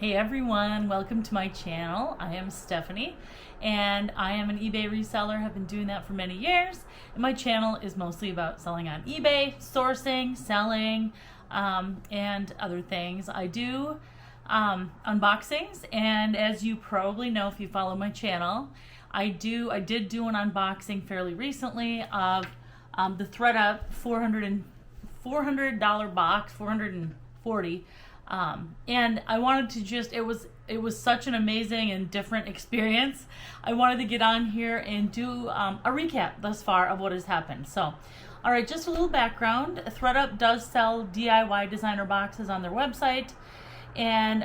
Hey everyone, welcome to my channel. I am Stephanie and I am an eBay reseller. Have been doing that for many years. And my channel is mostly about selling on eBay, sourcing, selling, and other things. I do unboxings, and as you probably know if you follow my channel, I did do an unboxing fairly recently of the ThredUP $400 box, $440. And I wanted to just, it was such an amazing and different experience. I wanted to get on here and do a recap thus far of what has happened. So, all right, just a little background. ThredUP does sell DIY designer boxes on their website, and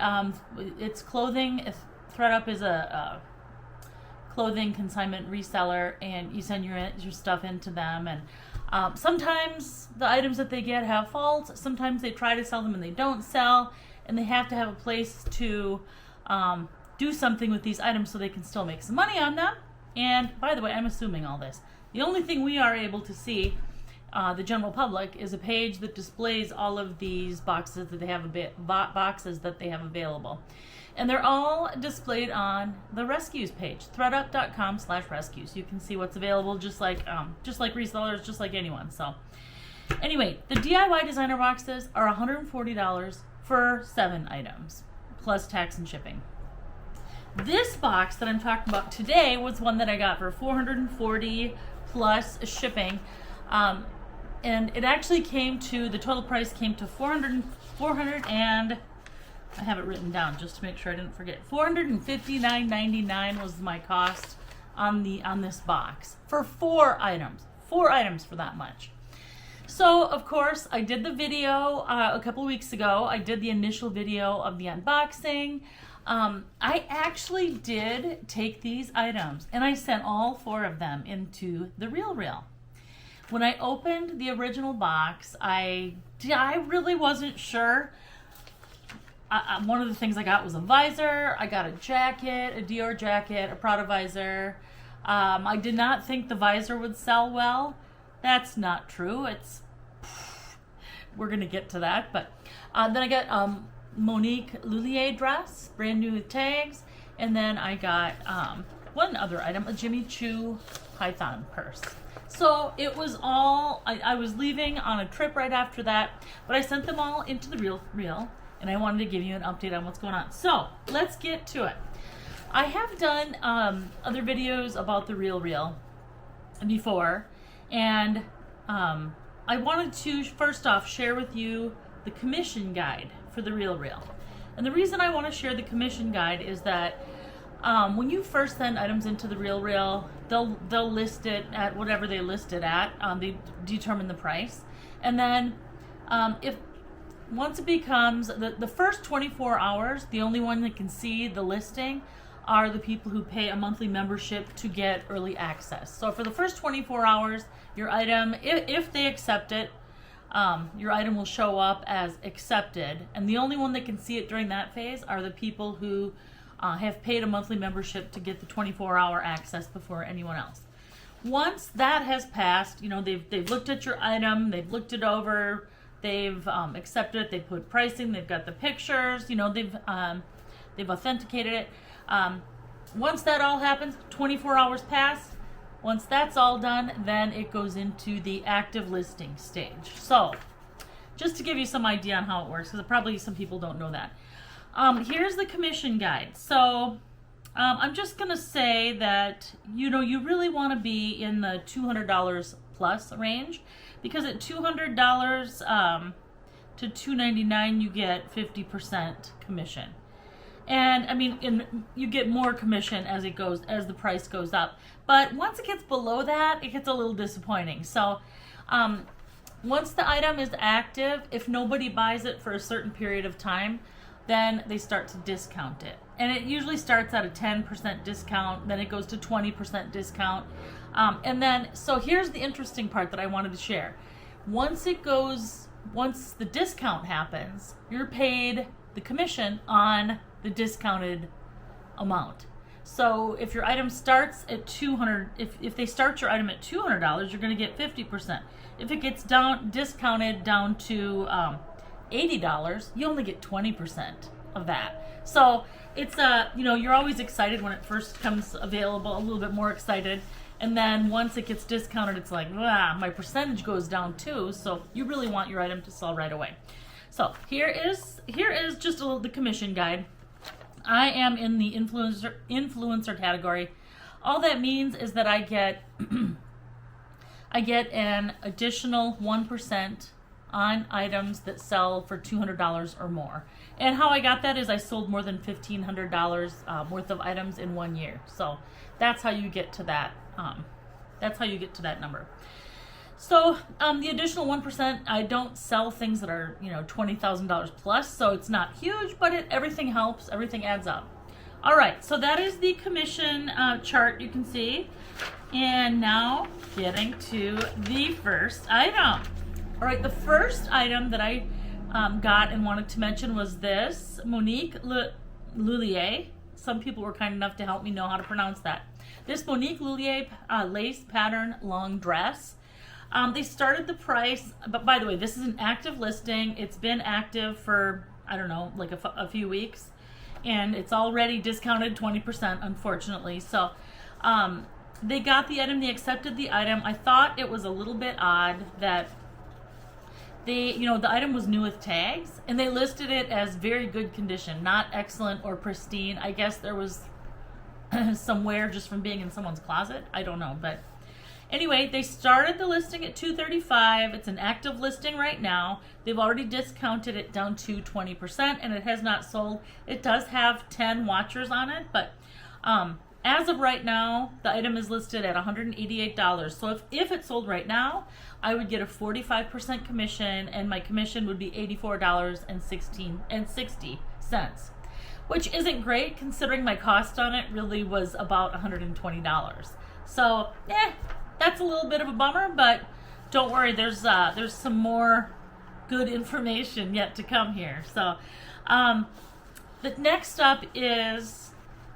it's clothing. ThredUP is a clothing consignment reseller, and you send your stuff into them, and sometimes the items that they get have faults. Sometimes they try to sell them and they don't sell, and they have to have a place to do something with these items so they can still make some money on them. And by the way, I'm assuming all this. The only thing we are able to see, the general public, is a page that displays all of these boxes that they have available. And they're all displayed on the rescues page, thredup.com/rescues. You can see what's available, just like resellers, just like anyone. So anyway, the DIY designer boxes are $140 for 7 items, plus tax and shipping. This box that I'm talking about today was one that I got for $440 plus shipping. And it actually came to, the total price came to $400 and I have it written down just to make sure I didn't forget. $459.99 was my cost on this box for 4 items. 4 items for that much. So of course I did the video a couple weeks ago. I did the initial video of the unboxing. I actually did take these items and I sent all 4 of them into Therealreal. When I opened the original box, I really wasn't sure. One of the things I got was a visor. I got a jacket, a Dior jacket, a Prada visor. I did not think the visor would sell well. That's not true. We're gonna get to that. But then I got Monique Lullier dress, brand new with tags, and then I got one other item, a Jimmy Choo Python purse. So it was all, I was leaving on a trip right after that, but I sent them all into the Real. And I wanted to give you an update on what's going on. So let's get to it. I have done other videos about the Therealreal before, and I wanted to first off share with you the commission guide for the Therealreal. And the reason I want to share the commission guide is that when you first send items into the Therealreal, they'll list it at whatever they list it at. They determine the price, and then once it becomes, the first 24 hours, the only one that can see the listing are the people who pay a monthly membership to get early access. So for the first 24 hours, your item, if they accept it, your item will show up as accepted. And the only one that can see it during that phase are the people who have paid a monthly membership to get the 24-hour access before anyone else. Once that has passed, you know, they've looked at your item, they've looked it over, they've accepted it, they've put pricing, they've got the pictures, you know, they've authenticated it. Once that all happens, 24 hours pass. Once that's all done, then it goes into the active listing stage. So, just to give you some idea on how it works, because probably some people don't know that. Here's the commission guide. So, I'm just going to say that, you know, you really want to be in the $200 plus range, because at $200 to $299 you get 50% commission. And I mean, you get more commission as the price goes up. But once it gets below that, it gets a little disappointing. So once the item is active, if nobody buys it for a certain period of time, then they start to discount it. And it usually starts at a 10% discount, then it goes to 20% discount. And then, so here's the interesting part that I wanted to share. Once the discount happens, you're paid the commission on the discounted amount. So if your item starts at $200, if they start your item at $200, you're going to get 50%. If it gets discounted down to $80, you only get 20% of that. So it's you're always excited when it first comes available, a little bit more excited. And then once it gets discounted, it's like, my percentage goes down too. So you really want your item to sell right away. So here is just the commission guide. I am in the influencer category. All that means is that I get an additional 1% on items that sell for $200 or more. And how I got that is I sold more than $1,500 worth of items in 1 year. So that's how you get to that. That's how you get to that number. So the additional 1%, I don't sell things that are $20,000 plus, so it's not huge, but everything helps. Everything adds up. All right, so that is the commission chart you can see. And now getting to the first item. All right, the first item that I got and wanted to mention was this Monique Lullier. Some people were kind enough to help me know how to pronounce that. This Monique Lullier lace pattern long dress. They started the price, but by the way, this is an active listing. It's been active for, I don't know, like a few weeks. And it's already discounted 20%, unfortunately. So they got the item, they accepted the item. I thought it was a little bit odd that the item was new with tags, and they listed it as very good condition, not excellent or pristine. I guess there was some wear just from being in someone's closet. I don't know, but anyway, they started the listing at $235. It's an active listing right now. They've already discounted it down to 20%, and it has not sold. It does have 10 watchers on it, but as of right now, the item is listed at $188. So if it sold right now, I would get a 45% commission, and my commission would be $84.60, which isn't great considering my cost on it really was about $120. So, that's a little bit of a bummer, but don't worry, there's some more good information yet to come here. So, the next up is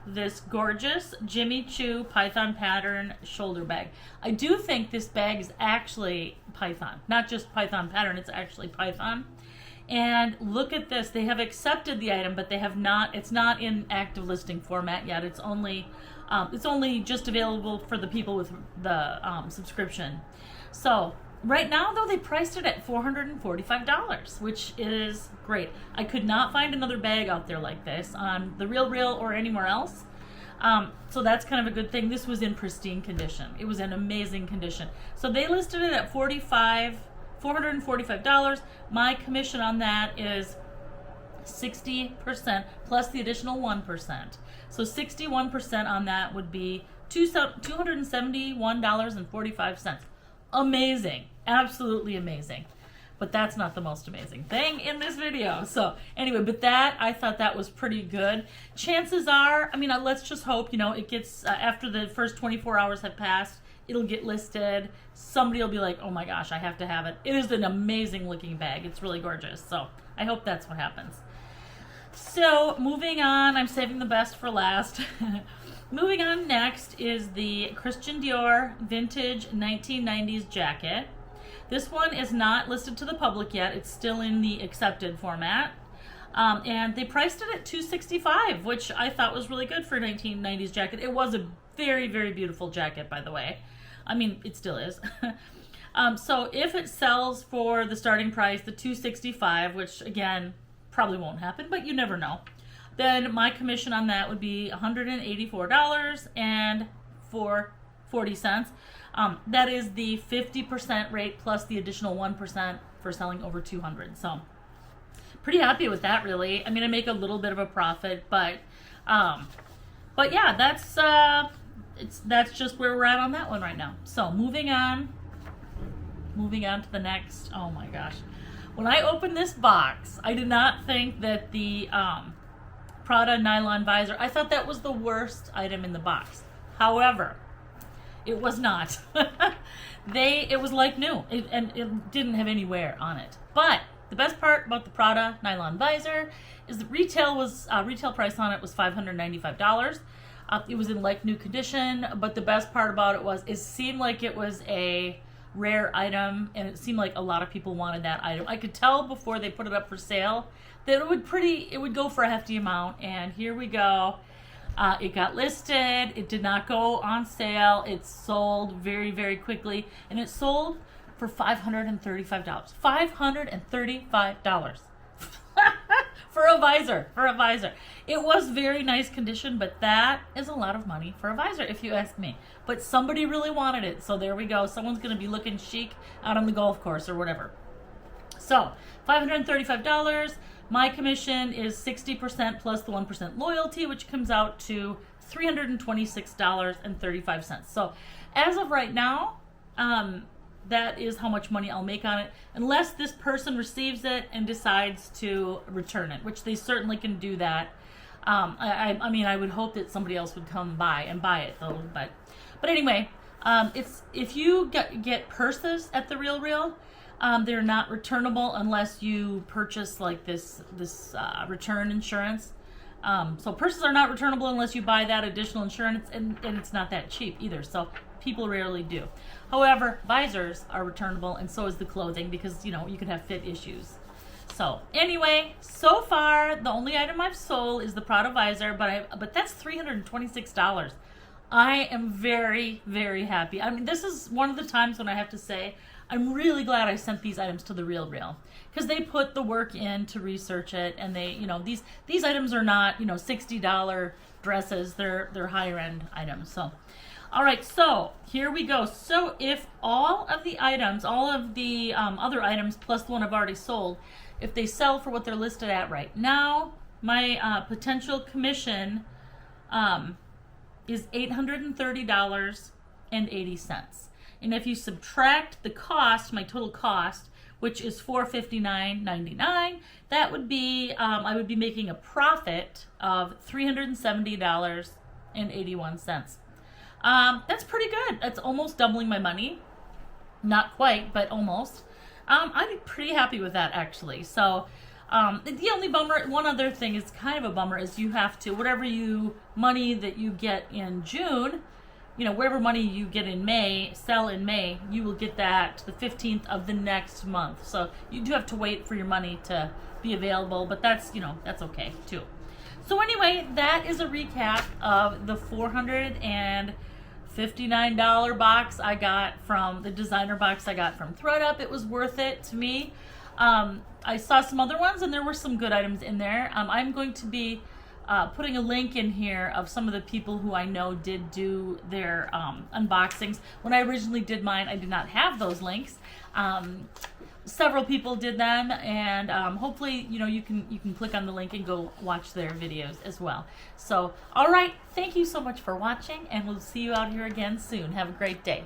this gorgeous Jimmy Choo Python pattern shoulder bag. I do think this bag is actually Python, not just Python pattern, it's actually Python. And look at this, they have accepted the item, but they have not, it's not in active listing format yet. It's only just available for the people with the subscription. So right now, though, they priced it at $445, which is great. I could not find another bag out there like this on TheRealreal or anywhere else. So that's kind of a good thing. This was in pristine condition. It was in amazing condition. So they listed it at $445. My commission on that is 60% plus the additional 1%. So 61% on that would be $271.45. Amazing. Absolutely amazing. But that's not the most amazing thing in this video. So anyway, but I thought that was pretty good. Chances are, let's just hope, it gets, after the first 24 hours have passed, it'll get listed. Somebody will be like, oh my gosh, I have to have it. It is an amazing looking bag. It's really gorgeous. So I hope that's what happens. So moving on, I'm saving the best for last. Moving on, next is the Christian Dior Vintage 1990s jacket. This one is not listed to the public yet. It's still in the accepted format. And they priced it at $265, which I thought was really good for a 1990s jacket. It was a very, very beautiful jacket, by the way. It still is. So if it sells for the starting price, the $265, which again, probably won't happen, but you never know, then my commission on that would be $184.40. That is the 50% rate plus the additional 1% for selling over 200. So pretty happy with that, really. I make a little bit of a profit, but yeah, that's just where we're at on that one right now. So moving on to the next. Oh my gosh. When I opened this box, I did not think that the Prada nylon visor, I thought that was the worst item in the box. However, it was not. It was like new, and it didn't have any wear on it. But the best part about the Prada nylon visor is the retail price on it was $595. It was in like new condition, but the best part about it was it seemed like it was a rare item, and it seemed like a lot of people wanted that item. I could tell before they put it up for sale that it would go for a hefty amount, and here we go. It got listed. It did not go on sale. It sold very, very quickly, and it sold for $535. $535 for a visor. It was very nice condition, but that is a lot of money for a visor, if you ask me. But somebody really wanted it, so there we go. Someone's going to be looking chic out on the golf course or whatever. So $535. My commission is 60% plus the 1% loyalty, which comes out to $326.35. So as of right now, that is how much money I'll make on it, unless this person receives it and decides to return it, which they certainly can do that. I mean, I would hope that somebody else would come by and buy it, though. But anyway, it's if you get purses at TheRealreal, they're not returnable unless you purchase like this return insurance. So purses are not returnable unless you buy that additional insurance, and it's not that cheap either. So people rarely do. However, visors are returnable, and so is the clothing, because you could have fit issues. So anyway, so far the only item I've sold is the Prada visor, but that's $326. I am very, very happy. I mean, this is one of the times when I have to say I'm really glad I sent these items to TheRealreal, because they put the work in to research it, and they, these items are not, $60 dresses. They're higher end items. So, all right, so here we go. So if all of the items, all of the other items plus the one I've already sold, if they sell for what they're listed at right now, my potential commission is $830.80. And if you subtract the cost, my total cost, which is $459.99, that would be, I would be making a profit of $370.81. That's pretty good. That's almost doubling my money. Not quite, but almost. I'd be pretty happy with that, actually. So the only bummer, one other thing is kind of a bummer, is you have to, whatever money that you get in June, whatever money you get in May, sell in May, you will get that the 15th of the next month. So you do have to wait for your money to be available, but that's, that's okay too. So anyway, that is a recap of the $459 box I got from the designer box I got from ThredUP. It was worth it to me. I saw some other ones, and there were some good items in there. I'm going to be putting a link in here of some of the people who I know did do their unboxings. When I originally did mine, I did not have those links. Several people did them, and hopefully, you can click on the link and go watch their videos as well. So, all right, thank you so much for watching, and we'll see you out here again soon. Have a great day.